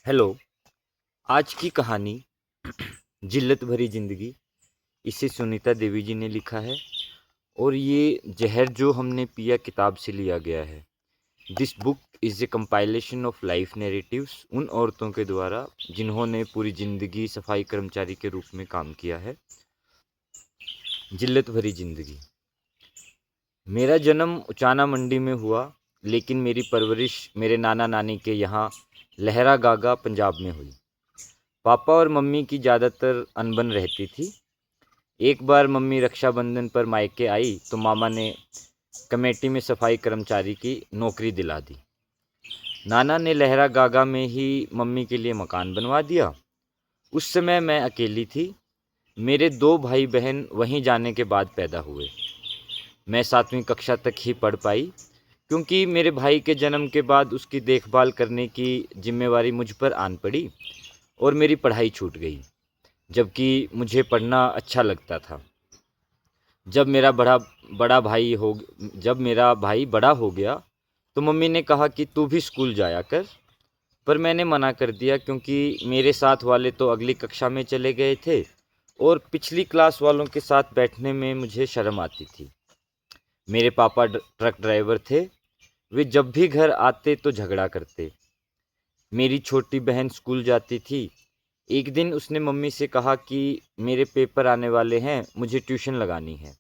Hello. आज की कहानी जिल्लत भरी ज़िंदगी, इसे सुनीता देवी जी ने लिखा है और ये ज़हर जो हमने पिया किताब से लिया गया है। This book is a compilation of life narratives उन औरतों के द्वारा जिन्होंने पूरी ज़िंदगी सफाई कर्मचारी के रूप में काम किया है। जिल्लत भरी ज़िंदगी। मेरा जन्म उचाना मंडी में हुआ, लेकिन मेरी परवरिश मेरे नाना नानी के यहाँ लहरा गागा पंजाब में हुई। पापा और मम्मी की ज़्यादातर अनबन रहती थी। एक बार मम्मी रक्षाबंधन पर मायके आई तो मामा ने कमेटी में सफाई कर्मचारी की नौकरी दिला दी। नाना ने लहरा गागा में ही मम्मी के लिए मकान बनवा दिया। उस समय मैं अकेली थी। मेरे दो भाई बहन वहीं जाने के बाद पैदा हुए। मैं 7वीं कक्षा तक ही पढ़ पाई, क्योंकि मेरे भाई के जन्म के बाद उसकी देखभाल करने की जिम्मेवारी मुझ पर आन पड़ी और मेरी पढ़ाई छूट गई, जबकि मुझे पढ़ना अच्छा लगता था। जब मेरा बड़ा बड़ा भाई हो जब मेरा भाई बड़ा हो गया तो मम्मी ने कहा कि तू भी स्कूल जाया कर, पर मैंने मना कर दिया, क्योंकि मेरे साथ वाले तो अगली कक्षा में चले गए थे और पिछली क्लास वालों के साथ बैठने में मुझे शर्म आती थी। मेरे पापा ट्रक ड्राइवर थे। वे जब भी घर आते तो झगड़ा करते। मेरी छोटी बहन स्कूल जाती थी। एक दिन उसने मम्मी से कहा कि मेरे पेपर आने वाले हैं, मुझे ट्यूशन लगानी है।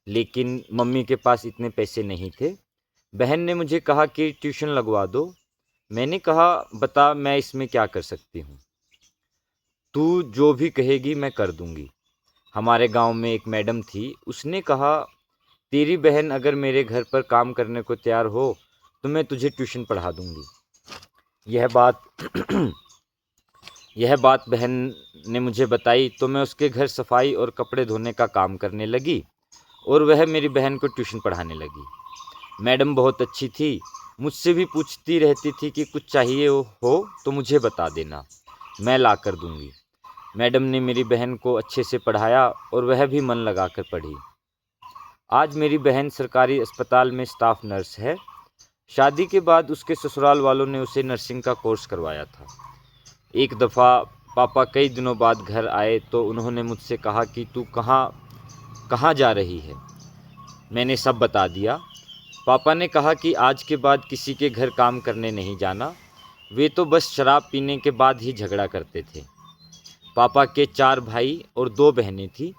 लेकिन मम्मी के पास इतने पैसे नहीं थे। बहन ने मुझे कहा कि ट्यूशन लगवा दो। मैंने कहा, बता मैं इसमें क्या कर सकती हूँ? तू जो भी कहेगी मैं कर दूंगी। हमारे गांव में एक मैडम थी, उसने कहा, तेरी बहन अगर मेरे घर पर काम करने को तैयार हो तो मैं तुझे ट्यूशन पढ़ा दूंगी। यह बात यह बात बहन ने मुझे बताई तो मैं उसके घर सफाई और कपड़े धोने का काम करने लगी और वह मेरी बहन को ट्यूशन पढ़ाने लगी। मैडम बहुत अच्छी थी। मुझसे भी पूछती रहती थी कि कुछ चाहिए हो तो मुझे बता देना, मैं ला कर दूंगी। मैडम ने मेरी बहन को अच्छे से पढ़ाया और वह भी मन लगाकर पढ़ी। आज मेरी बहन सरकारी अस्पताल में स्टाफ नर्स है। शादी के बाद उसके ससुराल वालों ने उसे नर्सिंग का कोर्स करवाया था। एक दफ़ा पापा कई दिनों बाद घर आए तो उन्होंने मुझसे कहा कि तू कहाँ कहाँ जा रही है? मैंने सब बता दिया। पापा ने कहा कि आज के बाद किसी के घर काम करने नहीं जाना। वे तो बस शराब पीने के बाद ही झगड़ा करते थे। पापा के 4 भाई और 2 बहनें थीं।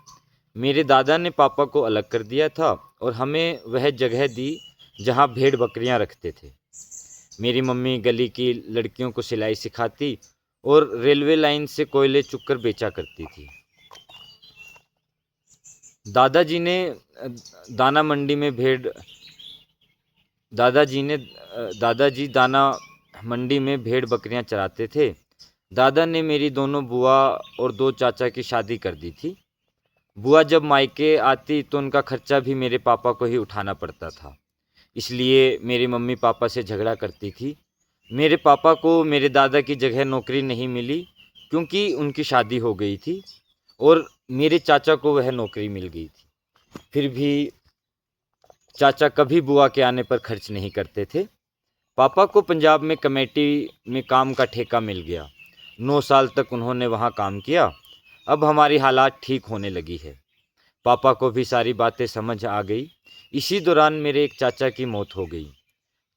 मेरे दादा ने पापा को अलग कर दिया था और हमें वह जगह दी जहाँ भेड़ बकरियाँ रखते थे। मेरी मम्मी गली की लड़कियों को सिलाई सिखाती और रेलवे लाइन से कोयले चुगकर बेचा करती थी। दादाजी ने दाना मंडी में भेड़ दादाजी दाना मंडी में भेड़ बकरियां चराते थे। दादा ने मेरी दोनों बुआ और 2 चाचा की शादी कर दी थी। बुआ जब मायके आती तो उनका खर्चा भी मेरे पापा को ही उठाना पड़ता था। इसलिए मेरी मम्मी पापा से झगड़ा करती थी। मेरे पापा को मेरे दादा की जगह नौकरी नहीं मिली, क्योंकि उनकी शादी हो गई थी और मेरे चाचा को वह नौकरी मिल गई थी। फिर भी चाचा कभी बुआ के आने पर खर्च नहीं करते थे। पापा को पंजाब में कमेटी में काम का ठेका मिल गया। 9 साल तक उन्होंने वहाँ काम किया। अब हमारी हालात ठीक होने लगी है। पापा को भी सारी बातें समझ आ गई। इसी दौरान मेरे एक चाचा की मौत हो गई।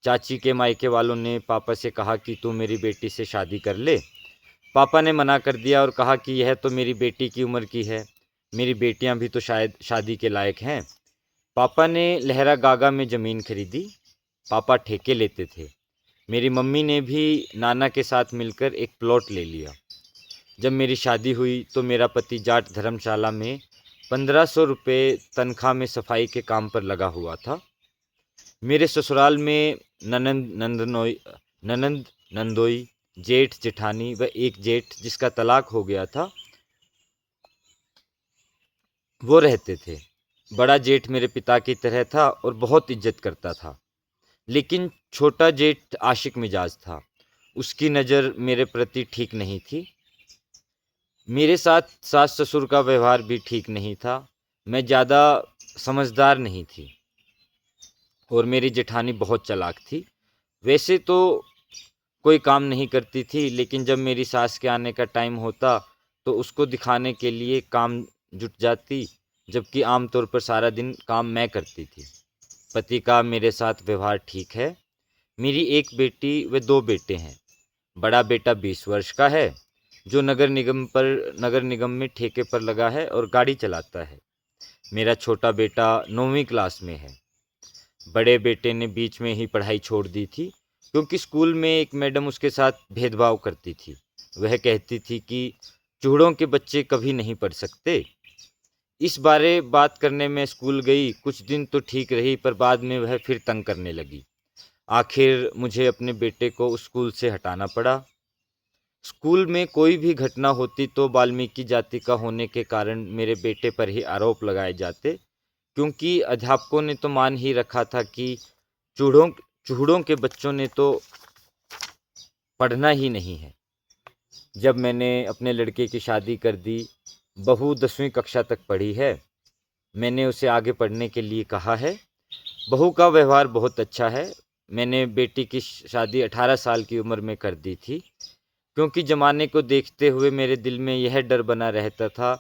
चाची के मायके वालों ने पापा से कहा कि तू मेरी बेटी से शादी कर ले। पापा ने मना कर दिया और कहा कि यह तो मेरी बेटी की उम्र की है, मेरी बेटियां भी तो शायद शादी के लायक हैं। पापा ने लहरा गागा में ज़मीन खरीदी। पापा ठेके लेते थे। मेरी मम्मी ने भी नाना के साथ मिलकर एक प्लॉट ले लिया। जब मेरी शादी हुई तो मेरा पति जाट धर्मशाला में 1500 रुपये तनख्वाह में सफाई के काम पर लगा हुआ था। मेरे ससुराल में ननंद नंदोई, जेठ जेठानी व एक जेठ जिसका तलाक हो गया था, वो रहते थे। बड़ा जेठ मेरे पिता की तरह था और बहुत इज्जत करता था। लेकिन छोटा जेठ आशिक मिजाज था। उसकी नज़र मेरे प्रति ठीक नहीं थी। मेरे साथ सास ससुर का व्यवहार भी ठीक नहीं था। मैं ज़्यादा समझदार नहीं थी और मेरी जेठानी बहुत चालाक थी। वैसे तो कोई काम नहीं करती थी, लेकिन जब मेरी सास के आने का टाइम होता तो उसको दिखाने के लिए काम जुट जाती, जबकि आमतौर पर सारा दिन काम मैं करती थी। पति का मेरे साथ व्यवहार ठीक है। मेरी एक बेटी व 2 बेटे हैं। बड़ा बेटा 20 वर्ष का है, जो नगर निगम में ठेके पर लगा है और गाड़ी चलाता है। मेरा छोटा बेटा 9वीं क्लास में है। बड़े बेटे ने बीच में ही पढ़ाई छोड़ दी थी, क्योंकि स्कूल में एक मैडम उसके साथ भेदभाव करती थी। वह कहती थी कि चूड़ों के बच्चे कभी नहीं पढ़ सकते। इस बारे बात करने में स्कूल गई। कुछ दिन तो ठीक रही, पर बाद में वह फिर तंग करने लगी। आखिर मुझे अपने बेटे को स्कूल से हटाना पड़ा। स्कूल में कोई भी घटना होती तो वाल्मीकि जाति का होने के कारण मेरे बेटे पर ही आरोप लगाए जाते, क्योंकि अध्यापकों ने तो मान ही रखा था कि चूड़ों चूड़ों के बच्चों ने तो पढ़ना ही नहीं है। जब मैंने अपने लड़के की शादी कर दी, बहू 10वीं कक्षा तक पढ़ी है। मैंने उसे आगे पढ़ने के लिए कहा है। बहू का व्यवहार बहुत अच्छा है। मैंने बेटी की शादी 18 साल की उम्र में कर दी थी, क्योंकि ज़माने को देखते हुए मेरे दिल में यह डर बना रहता था,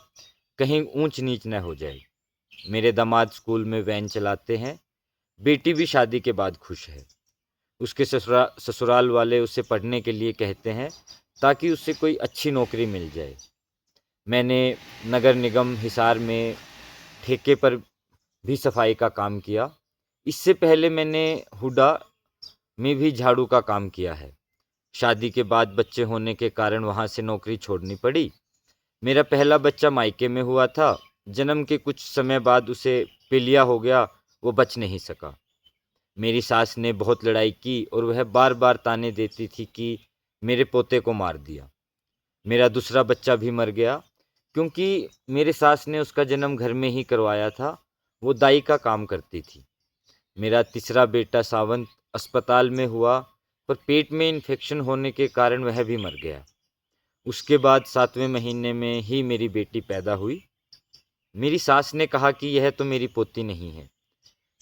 कहीं ऊंच नीच न हो जाए। मेरे दामाद स्कूल में वैन चलाते हैं। बेटी भी शादी के बाद खुश है। उसके ससुराल वाले उसे पढ़ने के लिए कहते हैं, ताकि उसे कोई अच्छी नौकरी मिल जाए। मैंने नगर निगम हिसार में ठेके पर भी सफाई का काम किया। इससे पहले मैंने हुडा में भी झाड़ू का काम किया है। शादी के बाद बच्चे होने के कारण वहाँ से नौकरी छोड़नी पड़ी। मेरा पहला बच्चा मायके में हुआ था। जन्म के कुछ समय बाद उसे पीलिया हो गया, वो बच नहीं सका। मेरी सास ने बहुत लड़ाई की और वह बार बार ताने देती थी कि मेरे पोते को मार दिया। मेरा दूसरा बच्चा भी मर गया, क्योंकि मेरे सास ने उसका जन्म घर में ही करवाया था। वो दाई का काम करती थी। मेरा तीसरा बेटा सावंत अस्पताल में हुआ, पर पेट में इन्फेक्शन होने के कारण वह भी मर गया। उसके बाद 7वें महीने में ही मेरी बेटी पैदा हुई। मेरी सास ने कहा कि यह तो मेरी पोती नहीं है।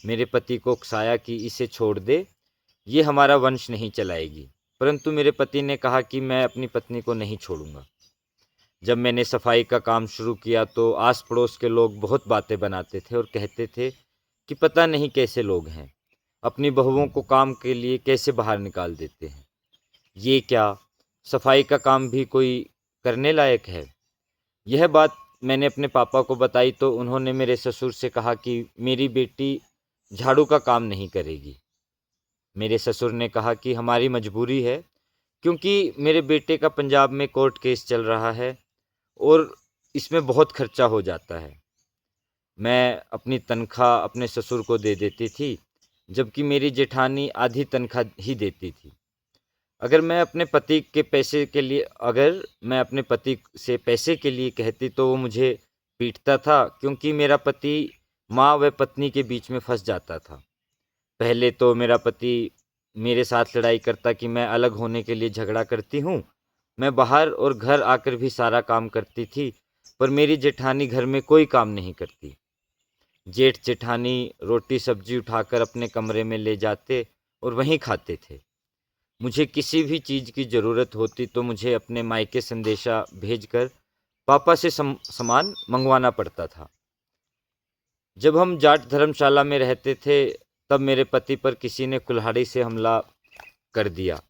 मेरे पति को उकसाया कि इसे छोड़ दे, ये हमारा वंश नहीं चलाएगी। परंतु मेरे पति ने कहा कि मैं अपनी पत्नी को नहीं छोड़ूंगा। जब मैंने सफाई का काम शुरू किया तो आस पड़ोस के लोग बहुत बातें बनाते थे और कहते थे कि पता नहीं कैसे लोग हैं, अपनी बहुओं को काम के लिए कैसे बाहर निकाल देते हैं। ये क्या, सफाई का काम भी कोई करने लायक है? यह बात मैंने अपने पापा को बताई तो उन्होंने मेरे ससुर से कहा कि मेरी बेटी झाड़ू का काम नहीं करेगी। मेरे ससुर ने कहा कि हमारी मजबूरी है, क्योंकि मेरे बेटे का पंजाब में कोर्ट केस चल रहा है और इसमें बहुत खर्चा हो जाता है। मैं अपनी तनख्वाह अपने ससुर को दे देती थी, जबकि मेरी जेठानी आधी तनख्वाह ही देती थी। अगर मैं अपने पति से पैसे के लिए कहती तो वो मुझे पीटता था, क्योंकि मेरा पति माँ व पत्नी के बीच में फंस जाता था। पहले तो मेरा पति मेरे साथ लड़ाई करता कि मैं अलग होने के लिए झगड़ा करती हूँ। मैं बाहर और घर आकर भी सारा काम करती थी, पर मेरी जेठानी घर में कोई काम नहीं करती। जेठ जेठानी रोटी सब्जी उठाकर अपने कमरे में ले जाते और वहीं खाते थे। मुझे किसी भी चीज़ की ज़रूरत होती तो मुझे अपने मायके संदेशा भेजकर पापा से सामान मंगवाना पड़ता था। जब हम जाट धर्मशाला में रहते थे, तब मेरे पति पर किसी ने कुल्हाड़ी से हमला कर दिया।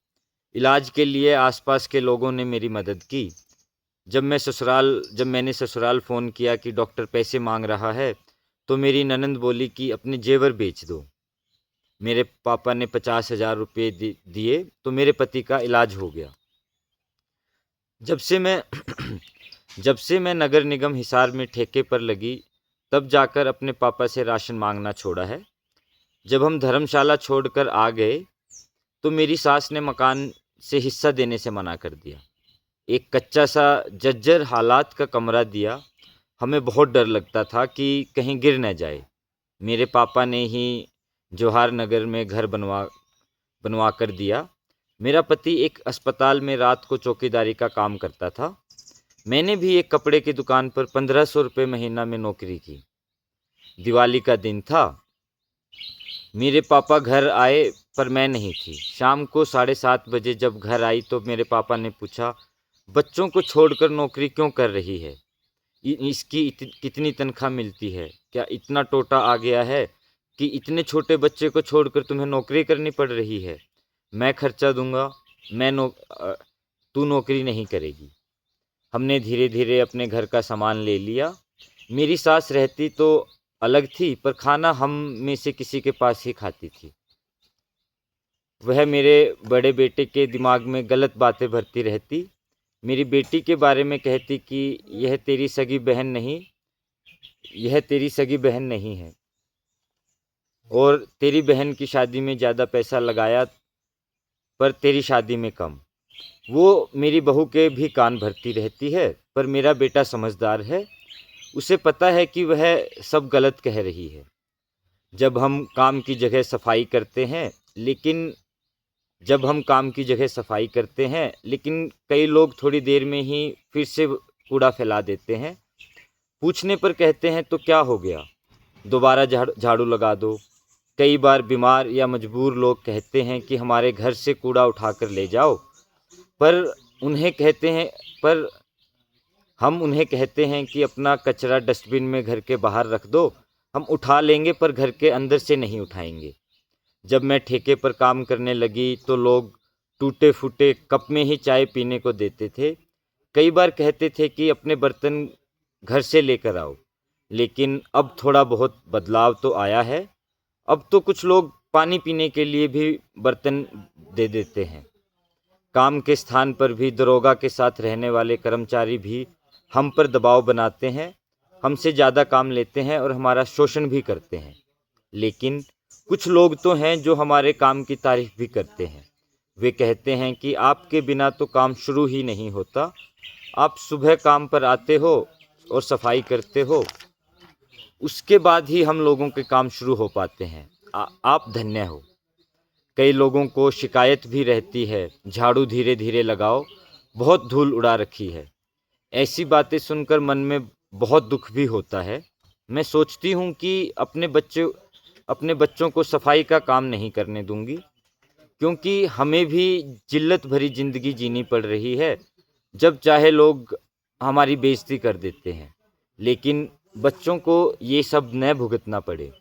इलाज के लिए आसपास के लोगों ने मेरी मदद की। जब मैंने ससुराल फ़ोन किया कि डॉक्टर पैसे मांग रहा है, तो मेरी ननंद बोली कि अपने जेवर बेच दो। मेरे पापा ने 50,000 रुपये दिए तो मेरे पति का इलाज हो गया। जब से मैं जब से मैं नगर निगम हिसार में ठेके पर लगी, तब जाकर अपने पापा से राशन मांगना छोड़ा है। जब हम धर्मशाला छोड़कर आ गए, तो मेरी सास ने मकान से हिस्सा देने से मना कर दिया। एक कच्चा सा जर्जर हालात का कमरा दिया। हमें बहुत डर लगता था कि कहीं गिर न जाए। मेरे पापा ने ही जवाहर नगर में घर बनवा कर दिया। मेरा पति एक अस्पताल में रात को चौकीदारी का काम करता था। मैंने भी एक कपड़े की दुकान पर 1500 रुपये महीना में नौकरी की। दिवाली का दिन था। मेरे पापा घर आए पर मैं नहीं थी। शाम को 7:30 बजे जब घर आई तो मेरे पापा ने पूछा, बच्चों को छोड़कर नौकरी क्यों कर रही है? इसकी कितनी तनख्वाह मिलती है? क्या इतना टोटा आ गया है कि इतने छोटे बच्चे को छोड़कर तुम्हें नौकरी करनी पड़ रही है? मैं खर्चा दूंगा, तू नौकरी नहीं करेगी। हमने धीरे धीरे अपने घर का सामान ले लिया। मेरी सास रहती तो अलग थी, पर खाना हम में से किसी के पास ही खाती थी। वह मेरे बड़े बेटे के दिमाग में गलत बातें भरती रहती। मेरी बेटी के बारे में कहती कि यह तेरी सगी बहन नहीं है और तेरी बहन की शादी में ज़्यादा पैसा लगाया पर तेरी शादी में कम। वो मेरी बहू के भी कान भरती रहती है, पर मेरा बेटा समझदार है, उसे पता है कि वह सब गलत कह रही है। जब हम काम की जगह सफाई करते हैं लेकिन कई लोग थोड़ी देर में ही फिर से कूड़ा फैला देते हैं। पूछने पर कहते हैं तो क्या हो गया, दोबारा झाड़ू लगा दो। कई बार बीमार या मजबूर लोग कहते हैं कि हमारे घर से कूड़ा उठाकर ले जाओ, पर हम उन्हें कहते हैं कि अपना कचरा डस्टबिन में घर के बाहर रख दो, हम उठा लेंगे पर घर के अंदर से नहीं उठाएंगे। जब मैं ठेके पर काम करने लगी तो लोग टूटे फूटे कप में ही चाय पीने को देते थे। कई बार कहते थे कि अपने बर्तन घर से लेकर आओ, लेकिन अब थोड़ा बहुत बदलाव तो आया है। अब तो कुछ लोग पानी पीने के लिए भी बर्तन दे देते हैं। काम के स्थान पर भी दरोगा के साथ रहने वाले कर्मचारी भी हम पर दबाव बनाते हैं, हमसे ज़्यादा काम लेते हैं और हमारा शोषण भी करते हैं। लेकिन कुछ लोग तो हैं जो हमारे काम की तारीफ भी करते हैं। वे कहते हैं कि आपके बिना तो काम शुरू ही नहीं होता। आप सुबह काम पर आते हो और सफाई करते हो, उसके बाद ही हम लोगों के काम शुरू हो पाते हैं। आप धन्य हो। कई लोगों को शिकायत भी रहती है, झाड़ू धीरे धीरे लगाओ, बहुत धूल उड़ा रखी है। ऐसी बातें सुनकर मन में बहुत दुख भी होता है। मैं सोचती हूँ कि अपने बच्चों को सफाई का काम नहीं करने दूंगी, क्योंकि हमें भी जिल्लत भरी ज़िंदगी जीनी पड़ रही है। जब चाहे लोग हमारी बेइज्जती कर देते हैं, लेकिन बच्चों को ये सब न भुगतना पड़े।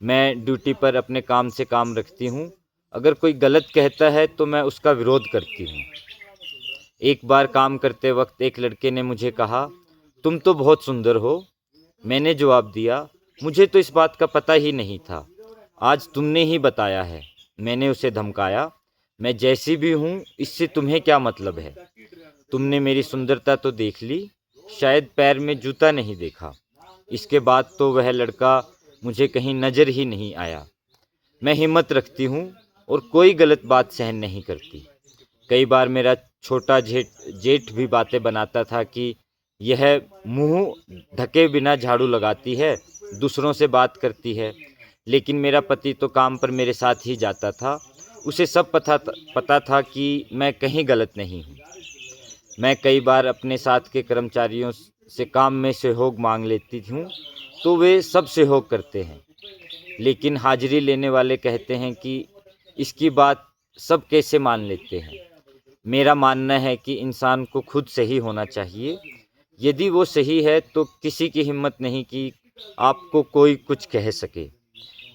मैं ड्यूटी पर अपने काम से काम रखती हूँ। अगर कोई गलत कहता है तो मैं उसका विरोध करती हूँ। एक बार काम करते वक्त एक लड़के ने मुझे कहा, तुम तो बहुत सुंदर हो। मैंने जवाब दिया, मुझे तो इस बात का पता ही नहीं था, आज तुमने ही बताया है। मैंने उसे धमकाया, मैं जैसी भी हूँ, इससे तुम्हें क्या मतलब है? तुमने मेरी सुंदरता तो देख ली, शायद पैर में जूता नहीं देखा। इसके बाद तो वह लड़का मुझे कहीं नज़र ही नहीं आया। मैं हिम्मत रखती हूँ और कोई गलत बात सहन नहीं करती। कई बार मेरा छोटा जेठ भी बातें बनाता था कि यह मुंह ढके बिना झाड़ू लगाती है, दूसरों से बात करती है। लेकिन मेरा पति तो काम पर मेरे साथ ही जाता था, उसे सब पता था कि मैं कहीं गलत नहीं हूँ। मैं कई बार अपने साथ के कर्मचारियों से काम में सहयोग मांग लेती हूँ, तो वे सब सहयोग करते हैं, लेकिन हाजिरी लेने वाले कहते हैं कि इसकी बात सब कैसे मान लेते हैं। मेरा मानना है कि इंसान को खुद सही होना चाहिए। यदि वो सही है तो किसी की हिम्मत नहीं कि आपको कोई कुछ कह सके।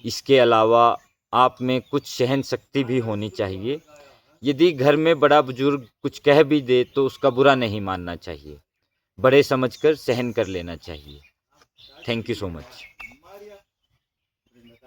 इसके अलावा आप में कुछ सहन शक्ति भी होनी चाहिए। यदि घर में बड़ा बुजुर्ग कुछ कह भी दे तो उसका बुरा नहीं मानना चाहिए, बड़े समझकर सहन कर लेना चाहिए। Thank you so much.